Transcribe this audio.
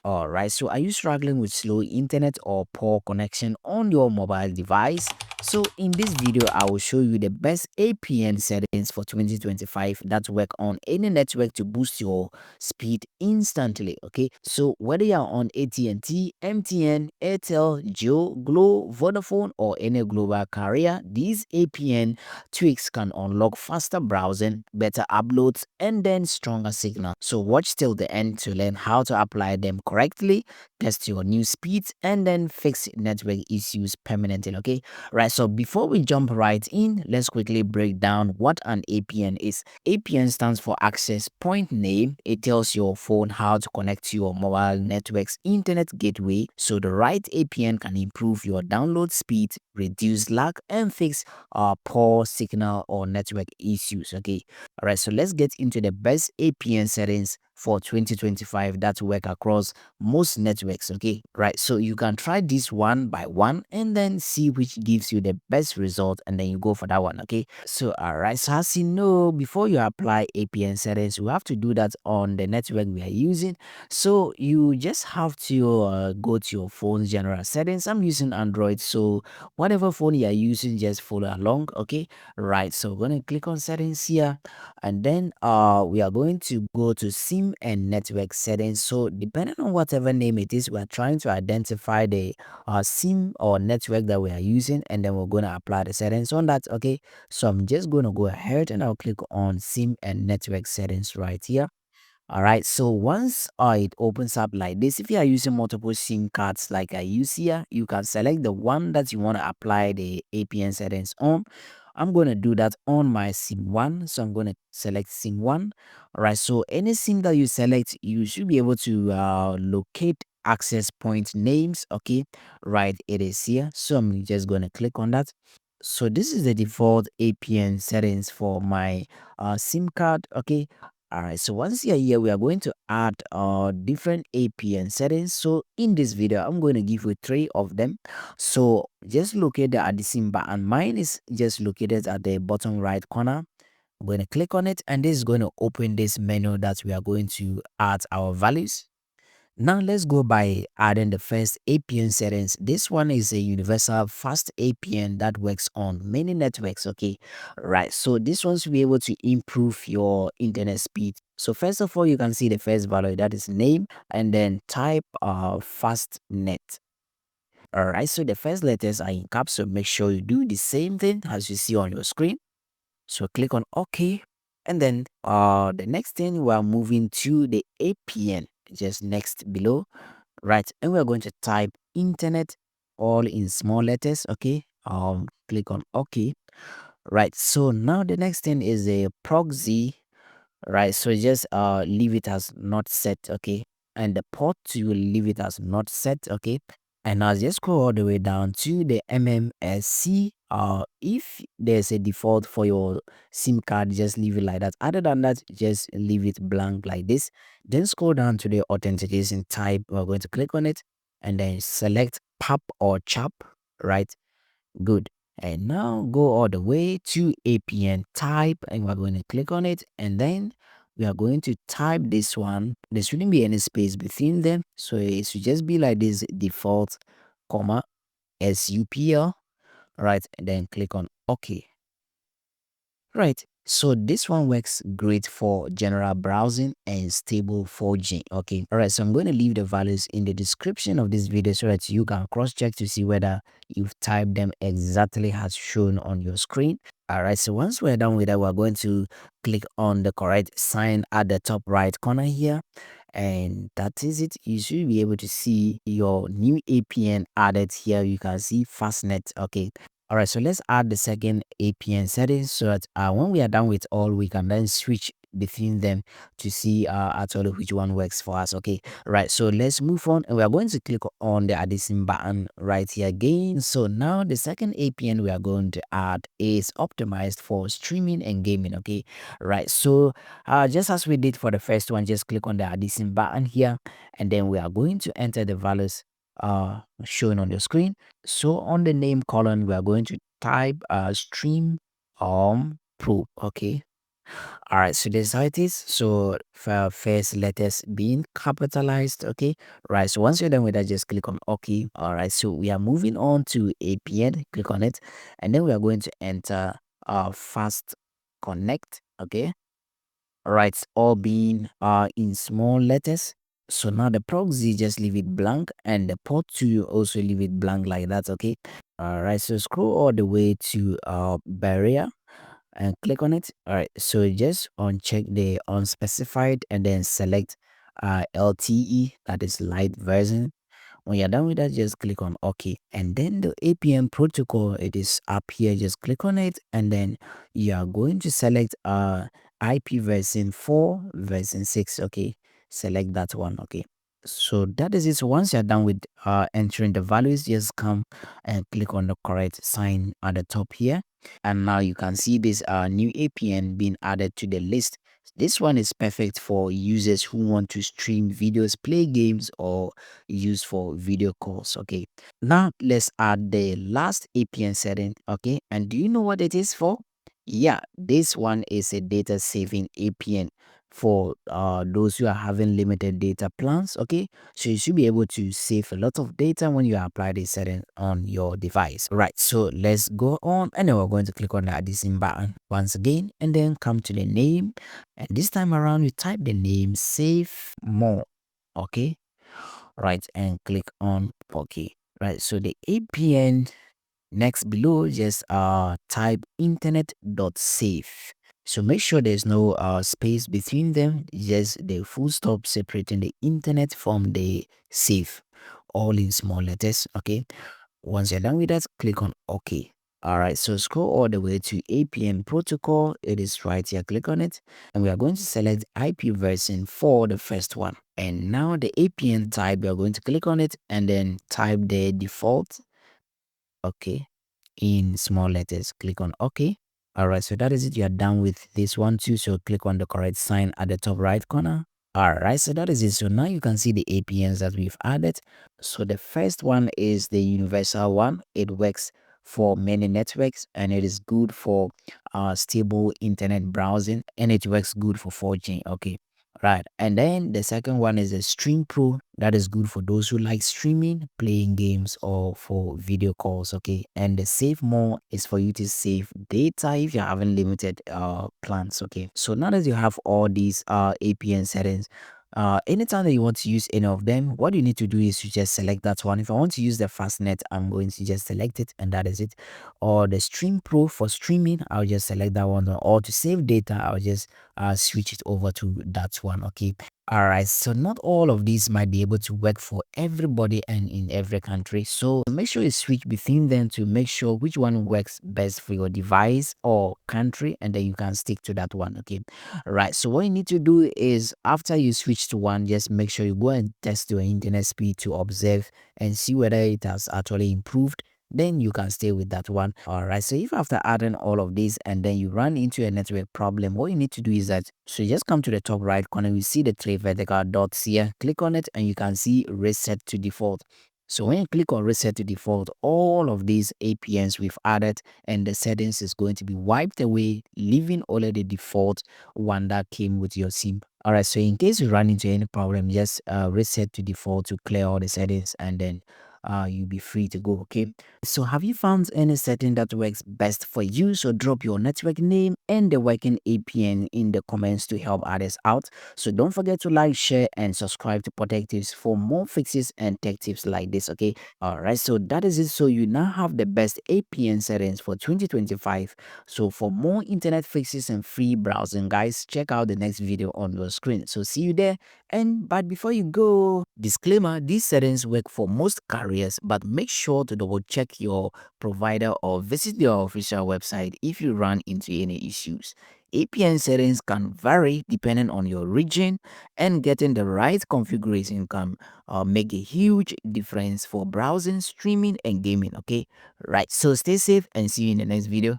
All right, so are you struggling with slow internet or poor connection on your mobile device? So in this video, I will show you the best APN settings for 2025 that work on any network to boost your speed instantly. Okay, so whether you're on AT&T, MTN, Airtel, Jio, Glo, Vodafone, or any global carrier, these APN tweaks can unlock faster browsing, better uploads, and then stronger signal. So watch till the end to learn how to apply them correctly, test your new speeds, and then fix network issues permanently. Okay, right. So before we jump right in, let's quickly break down what an APN is. APN stands for Access Point Name. It tells your phone how to connect to your mobile network's internet gateway. So the right APN can improve your download speed, reduce lag, and fix poor signal or network issues. Okay, all right, so let's get into the best APN settings for 2025 that work across most networks. Okay, right, so you can try this one by one and then see which gives you the best result, and then you go for that one. Okay, so all right, so as you know, before you apply APN settings, you have to do that on the network we are using. So you just have to go to your phone's general settings. I'm using Android, so whatever phone you are using, just follow along. Okay, right, so we're going to click on settings here, and then we are going to go to sim and network settings. So depending on whatever name it is, we're trying to identify the sim or network that we are using, and then we're going to apply the settings on that. Okay, so I'm just going to go ahead and I'll click on sim and network settings right here. All right, so once it opens up like this, if you are using multiple SIM cards like I use here, you can select the one that you want to apply the APN settings on. I'm going to do that on my SIM 1. So I'm going to select SIM 1. All right, so any SIM that you select, you should be able to locate access point names. Okay, right, it is here. So I'm just going to click on that. So this is the default APN settings for my SIM card. Okay, all right, so once you're here, we are going to add different APN settings. So in this video, I'm going to give you three of them. So just locate the addition button. Mine is just located at the bottom right corner. I'm going to click on it, and this is going to open this menu that we are going to add our values. Now let's go by adding the first APN settings. This one is a universal fast APN that works on many networks. Okay, right. So this one should be able to improve your internet speed. So first of all, you can see the first value, that is name, and then type fast net. All right. So the first letters are in caps. So make sure you do the same thing as you see on your screen. So click on OK. And then the next thing, we are moving to the APN, just next below, right? And we're going to type internet all in small letters. Okay, click on OK. Right, so now the next thing is a proxy, right? So just leave it as not set. Okay, and the port, you will leave it as not set. Okay, and now just go all the way down to the MMSC. If there's a default for your SIM card, just leave it like that. Other than that, just leave it blank like this. Then scroll down to the authentication type. We're going to click on it and then select PAP or CHAP, right? Good. And now go all the way to APN type, and we're going to click on it, and then we are going to type this one. There shouldn't be any space between them, so it should just be like this default comma SUPL, right? And then click on OK. Right. So this one works great for general browsing and stable 4G. Okay. All right. So I'm going to leave the values in the description of this video so that you can cross check to see whether you've typed them exactly as shown on your screen. All right. So once we're done with that, we're going to click on the correct sign at the top right corner here. And that is it. You should be able to see your new APN added here. You can see Fastnet. Okay. All right, so let's add the second APN settings so that when we are done with all, we can then switch between them to see actually which one works for us. Okay, right, so let's move on, and we are going to click on the addition button right here again. So now the second APN we are going to add is optimized for streaming and gaming. Okay, right, so just as we did for the first one, just click on the addition button here, and then we are going to enter the values shown on your screen. So on the name column, we are going to type stream pro. Okay. All right, so this is how it is. So for first letters being capitalized, okay. Right. So once you're done with that, just click on OK. All right. So we are moving on to APN. Click on it, and then we are going to enter fast connect. Okay. All right. All being in small letters. So now the proxy just leave it blank, and the port 2 also leave it blank like that. Okay. All right. So scroll all the way to barrier and click on it. All right, so just uncheck the unspecified and then select LTE, that is light version. When you're done with that, just click on OK. And then the APN protocol, it is up here. Just click on it, and then you are going to select IP version 4, version 6. Okay, select that one. Okay. So that is it. So once you're done with entering the values, just come and click on the correct sign at the top here. And now you can see this new APN being added to the list. This one is perfect for users who want to stream videos, play games, or use for video calls. Okay, now let's add the last APN setting. Okay, and do you know what it is for? Yeah, this one is a data saving APN for those who are having limited data plans. Okay, so you should be able to save a lot of data when you apply this setting on your device. Right, so let's go on, and then we're going to click on the addition button once again, and then come to the name, and this time around you type the name save more. Okay, right, and click on OK. Right, so the APN next below, just type internet.save. So make sure there's no space between them, just the full stop separating the internet from the save, all in small letters. Okay, once you're done with that, click on OK. All right, so scroll all the way to APN protocol. It is right here. Click on it, and we are going to select IP version for the first one. And now the APN type, we are going to click on it and then type the default. Okay, in small letters. Click on OK. All right, so that is it. You are done with this one too. So click on the correct sign at the top right corner. All right, so that is it. So now you can see the APNs that we've added. So the first one is the universal one. It works for many networks, and it is good for stable internet browsing, and it works good for 4G. Okay. Right. And then the second one is a Stream Pro. That is good for those who like streaming, playing games, or for video calls. Okay. And the Save More is for you to save data if you're having limited plans. Okay. So now that you have all these APN settings, anytime that you want to use any of them, what you need to do is you just select that one. If I want to use the Fastnet, I'm going to just select it, and that is it. Or the Stream Pro for streaming, I'll just select that one. Or to save data, I'll just switch it over to that one. Okay. All right, so not all of these might be able to work for everybody and in every country. So make sure you switch between them to make sure which one works best for your device or country, and then you can stick to that one. Okay. All right, so what you need to do is after you switch to one, just make sure you go and test your internet speed to observe and see whether it has actually improved. Then you can stay with that one. All right, so if after adding all of these and then you run into a network problem, what you need to do is that, so you just come to the top right corner, you see the three vertical dots here, click on it, and you can see reset to default. So when you click on reset to default, all of these APNs we've added and the settings is going to be wiped away, leaving only the default one that came with your SIM. All right, so in case you run into any problem, just reset to default to clear all the settings, and then you'll be free to go. Okay, so have you found any setting that works best for you? So drop your network name and the working APN in the comments to help others out. So don't forget to like, share, and subscribe to Protect Tips for more fixes and tech tips like this. Okay, all right, so that is it. So you now have the best APN settings for 2025. So for more internet fixes and free browsing, guys, check out the next video on your screen. So see you there. And but before you go, disclaimer, these settings work for most carriers, but make sure to double check your provider or visit your official website if you run into any issues. APN settings can vary depending on your region, and getting the right configuration can make a huge difference for browsing, streaming, and gaming. Okay, right, so stay safe and see you in the next video.